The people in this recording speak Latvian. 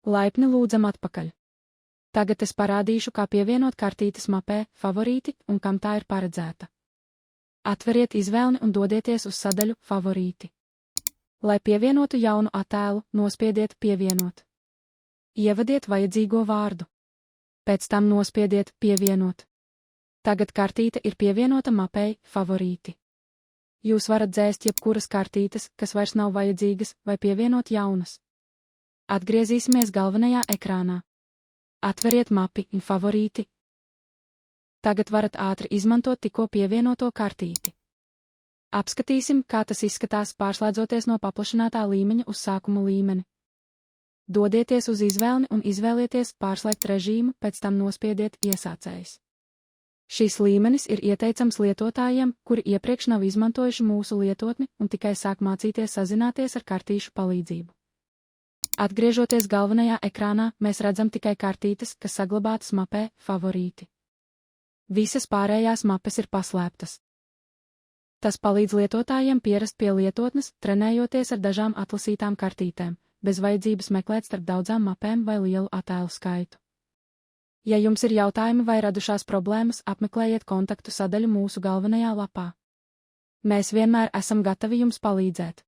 Laipni lūdzam atpakaļ. Tagad es parādīšu, kā pievienot kartītes mapē Favorīti un kam tā ir paredzēta. Atveriet izvēlni un dodieties uz sadaļu Favorīti. Lai pievienotu jaunu attēlu, nospiediet Pievienot. Ievadiet vajadzīgo vārdu. Pēc tam nospiediet Pievienot. Tagad kartīte ir pievienota mapei Favorīti. Jūs varat dzēst jebkuras kartītes, kas vairs nav vajadzīgas, vai pievienot jaunas. Atgriezīsimies galvenajā ekrānā. Atveriet mapi un Favorīti. Tagad varat ātri izmantot tikko pievienoto kartīti. Apskatīsim, kā tas izskatās pārslēdzoties no paplašinātā līmeņa uz sākumu līmeni. Dodieties uz izvēlni un izvēlieties pārslēgt režīmu, pēc tam nospiediet Iesācējs. Šīs līmenis ir ieteicams lietotājiem, kuri iepriekš nav izmantojuši mūsu lietotni un tikai sāk mācīties sazināties ar kartīšu palīdzību. Atgriežoties galvenajā ekrānā, mēs redzam tikai kartītes, kas saglabātas mapē Favorīti. Visas pārējās mapes ir paslēptas. Tas palīdz lietotājiem pierast pie lietotnes, trenējoties ar dažām atlasītām kartītēm, bez vajadzības meklēt starp daudzām mapēm vai lielu attēlu skaitu. Ja jums ir jautājumi vai radušās problēmas, apmeklējiet kontaktu sadaļu mūsu galvenajā lapā. Mēs vienmēr esam gatavi jums palīdzēt.